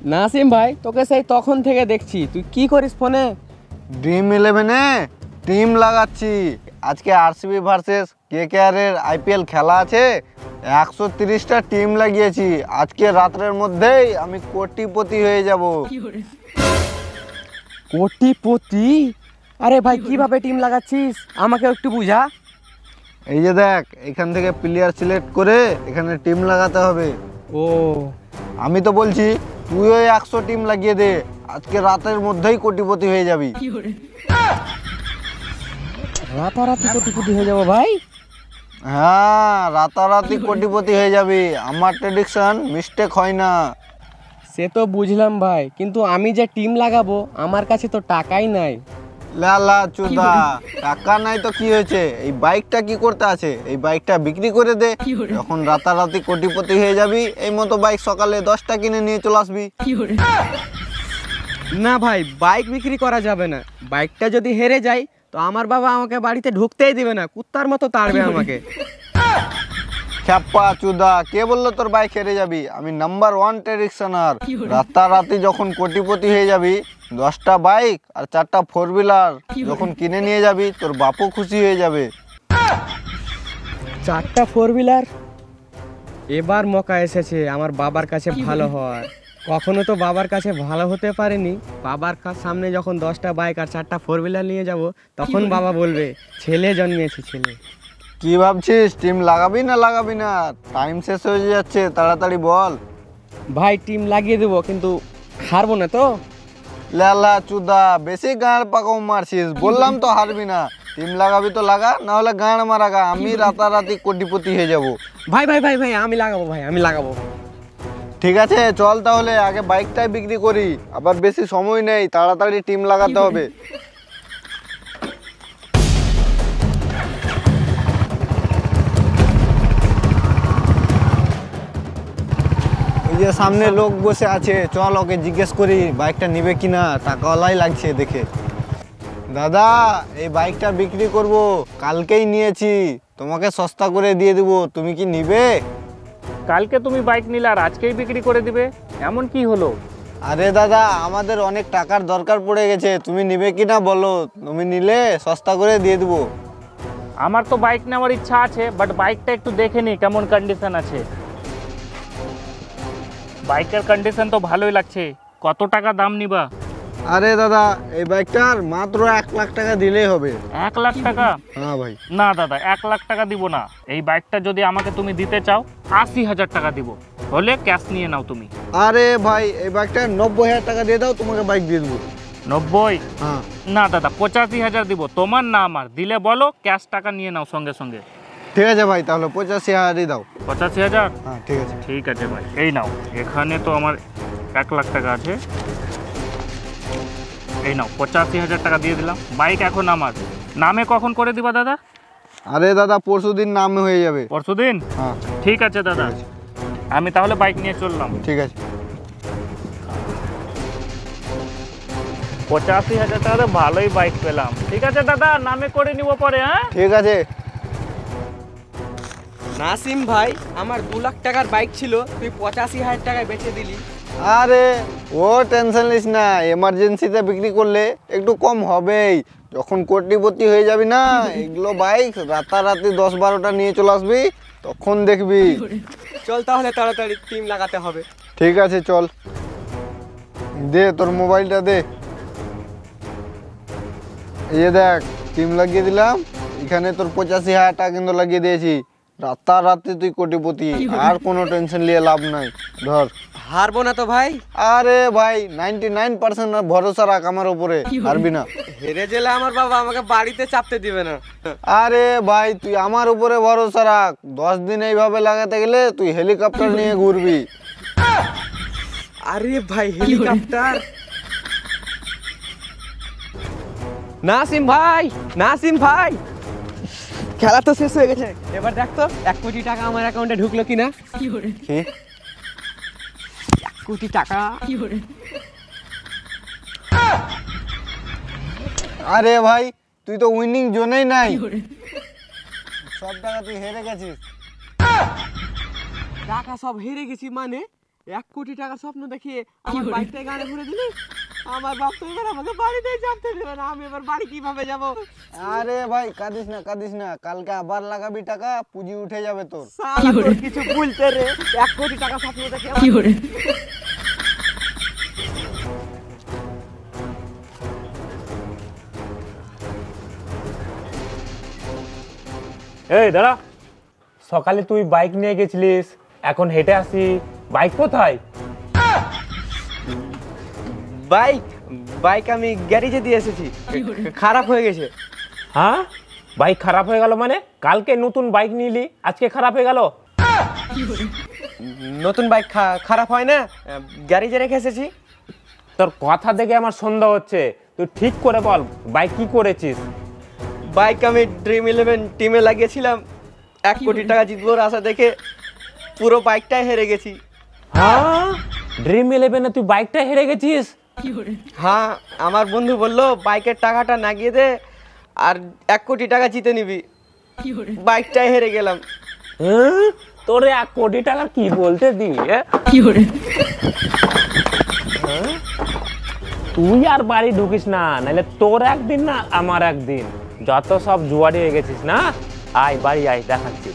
নাসিম ভাই, তোকে সেই তখন থেকে দেখছি, তুই কি করিস ফোনে? ড্রিম 11-এ টিম লাগাচ্ছি। আজকে আরসিবি ভার্সেস কেকেআর এর আইপিএল খেলা আছে। 130টা টিম লাগিয়েছি। আজকে রাতের মধ্যেই আমি কোটিপতি হয়ে যাব। কোটিপতি? আরে ভাই, কিভাবে টিম লাগাচ্ছিস আমাকে একটু বুঝা। এই যে দেখ, এখান থেকে প্লেয়ার সিলেক্ট করে এখানে টিম লাগাতে হবে। ও, আমি তো বলছি তুইও 100 টিম লাগিয়ে দে, আজকে রাতের মধ্যেই কোটিপতি হয়ে যাবি। রাতারাতি কোটিপতি হয়ে যাবো ভাই? হ্যাঁ, রাতারাতি কোটিপতি হয়ে যাবি। আমার প্রেডিকশন মিস্টেক হয় না। সে তো বুঝলাম ভাই, কিন্তু আমি যে টিম লাগাবো আমার কাছে তো টাকাই নাই। লালা চুদা, টাকা নাই তো কি হয়েছে? এই বাইকটা কি করতে আছে? এই বাইকটা বিক্রি করে দে, যখন রাতারাতি কোটিপতি হয়ে যাবি এই মতো বাইক সকালে 10টা কিনে নিয়ে চলে আসবি। না ভাই, বাইক বিক্রি করা যাবে না। বাইকটা যদি হেরে যায় তো আমার বাবা আমাকে বাড়িতে ঢুকতেই দিবে না, কুত্তার মতো তাড়বে আমাকে। খ্যাপা চুদা, কে বললো তোর বাইক হেরে যাবি? আমি নাম্বার 1 প্রেডিকশনার। রাতারাতি যখন কোটিপতি হয়ে যাবি, 10টা বাইক আর 4টা 4 হুইলার যখন কিনে নিয়ে যাবি, তোর বাপও খুশি হয়ে যাবে। 4টা 4 হুইলার? এবার মৌকা এসেছে আমার বাবার কাছে ভালো হওয়ার। কখনো তো বাবার কাছে ভালো হতে পারেনি। বাবার সামনে যখন 10টা বাইক আর 4টা 4 হুইলার নিয়ে যাব, তখন বাবা বলবে ছেলে জন্মেছে, ছেলে। কি ভাবছিস, টিম লাগাবি না লাগাবি না? টাইম শেষ হয়ে যাচ্ছে, তাড়াতাড়ি বল। ভাই, টিম লাগিয়ে দেবো, কিন্তু হারবো না তো? লালা চুদা, বেশি গাঁড় পাকাও মারছিস। বললাম তো হারবি না। টিম লাগাবি তো লাগা, না হলে গাঁড় মারাগা। আমি রাতারাতি কোটিপতি হয়ে যাব। ভাই ভাই ভাই ভাই, আমি লাগাবো ভাই, আমি লাগাবো। ঠিক আছে, চল তাহলে আগে বাইকটাই বিক্রি করি। আবার বেশি সময় নেই, তাড়াতাড়ি টিম লাগাতে হবে। এই যে সামনে লোক বসে আছে, চল ওকে জিজ্ঞেস করি বাইকটা নিবে কিনা। টাকাওয়ালাই লাগছে দেখে। দাদা, এই বাইকটা বিক্রি করব, কালকেই নিয়েছি, তোমাকে সস্তা করে দিয়ে দেব, তুমি কি নিবে? কালকে তুমি বাইক নিলে আর আজকেই বিক্রি করে দিবে, এমন কি হলো? আরে দাদা, আমাদের অনেক টাকার দরকার পড়ে গেছে, তুমি নিবে কিনা বলো, তুমি নিলে সস্তা করে দিয়ে দেবো। আমার তো বাইক নেওয়ার ইচ্ছা আছে, বাট বাইকটা একটু দেখে নি কেমন কন্ডিশন আছে। বাইকের কন্ডিশন তো ভালোই লাগছে। কত টাকা দাম নিবা? আরে দাদা, এই বাইকটার মাত্র 1 লাখ টাকা দিলেই হবে। 1 লাখ টাকা? হ্যাঁ ভাই। না দাদা, 1 লাখ টাকা দিব না। এই বাইকটা যদি আমাকে তুমি দিতে চাও, 80,000 টাকা দিব, হলে ক্যাশ নিয়ে নাও তুমি। আরে ভাই, এই বাইকটা 90,000 টাকা দিয়ে দাও, তোমাকে বাইক দিয়ে দেবো। 90? হ্যাঁ। না দাদা, 85,000 দিব, তোমার না আমার। দিলে বলো, ক্যাশ টাকা নিয়ে নাও সঙ্গে সঙ্গে। ঠিক আছে ভাই, তাহলে 85,000ই দাও। 85,000? হ্যাঁ ঠিক আছে। ঠিক আছে ভাই, এই নাও। এখানে তো আমার 1 লাখ টাকা আছে। এই নাও, 85,000 টাকা দিয়ে দিলাম। বাইক এখন আমার নামে কখন করে দিবা দাদা? আরে দাদা, পরশুদিন নামে হয়ে যাবে। পরশুদিন? হ্যাঁ ঠিক আছে দাদা, আমি তাহলে বাইক নিয়ে চললাম। ঠিক আছে। 85,000 টাকাতে ভালোই বাইক পেলাম। ঠিক আছে দাদা, নামে করে নিব পরে। হ্যাঁ ঠিক আছে। নাসিম ভাই, আমার 2 লাখ টাকার বাইক ছিল, তুই 85,000 টাকায় বেচে দিলি। আরে ও টেনশন নিস না, এমার্জেন্সিতে বিক্রি করলে একটু কম হবেই। যখন কোটিপতি হয়ে যাবি না, এগুলো বাইক রাতারাতি 10-12টা নিয়ে চলে আসবি, তখন দেখবি। চল তাহলে, তাড়াতাড়ি টিম লাগাতে হবে। ঠিক আছে চল, দে তোর মোবাইলটা দে। এই যে দেখ, টিম লাগিয়ে দিলাম। এখানে তোর 85,000 টাকা কিন্তু লাগিয়ে দিয়েছি। রাতারাতি তুই কোটিপতি, আর কোনো টেনশন নিয়ে লাভ নাই। ধর। হারবো না তো ভাই? আরে ভাই, 99% ভরসা রাখ আমার উপরে, পারবি না। হেরে গেলে আমার বাবা আমাকে বাড়িতে চাপতে দিবে না। আরে ভাই, তুই আমার উপরে ভরসা রাখ। 10 দিন এইভাবে লাগাতে গেলে তুই হেলিকপ্টার নিয়ে ঘুরবি। আরে ভাই, হেলিকপ্টার? নাসিম ভাই, নাসিম ভাই, খেলা তো শেষ হয়ে গেছে। এবার দেখ তো 1 কোটি টাকা আমার অ্যাকাউন্টে ঢুকলো কিনা। কি? 1 কোটি টাকা। আরে ভাই, তুই তো উইনিং জোনেই নাই। সব টাকা তুই হেরে গেছিস। টাকা সব হেরে গেছি মানে? 1 কোটি টাকা স্বপ্ন দেখিয়ে আমার বাইকটা গাড়ি ঘুরে দিলি। আমার বাপ তো এবার আমাকে বাড়িতেই চাপতে দেবে না, আমি এবার বাড়ি কিভাবে যাব? আরে ভাই কাঁদিস না, কালকে আবার লাগাবি টাকা, পুঁজি উঠে যাবে তোর। সালা তোর কিছু বলতে রে, 1 কোটি টাকা স্বপ্ন দেখে এই দাঁড়া, সকালে তুই বাইক নিয়ে গেছিলিস, এখন হেঁটে আসি, বাইক কোথায়? বাইক আমি গ্যারেজে দিয়ে এসেছি, খারাপ হয়ে গেছে। হ্যাঁ, বাইক খারাপ হয়ে গেল মানে? কালকে নতুন বাইক নিলি, আজকে খারাপ হয়ে গেল? নতুন বাইক খারাপ হয় না, গ্যারেজে রেখে এসেছি। তোর কথা দেখে আমার সন্দেহ হচ্ছে, তুই ঠিক করে বল বাইক কি করেছিস? বাইক আমি ড্রিম11 টিমে লাগিয়েছিলাম, 1 কোটি টাকা জিতবোর আশা দেখে পুরো বাইকটাই হেরে গেছি। হ্যাঁ, ড্রিম11-এ তুই বাইকটা হেরে গেছিস? হ্যাঁ, আমার বন্ধু বললো বাইকের টাকাটা নাগিয়ে দে আর 1 কোটি টাকা জিতে নিবি। বাইকটাই হেরে গেলাম। তোর 1 কোটি টাকা কি বলতে দিবি? তুই আর বাড়ি ঢুকিস না, নাহলে তোর একদিন না আমার একদিন। যত সব জুয়ারি হয়ে গেছিস না, আয় বাড়ি আয়, দেখাচ্ছি।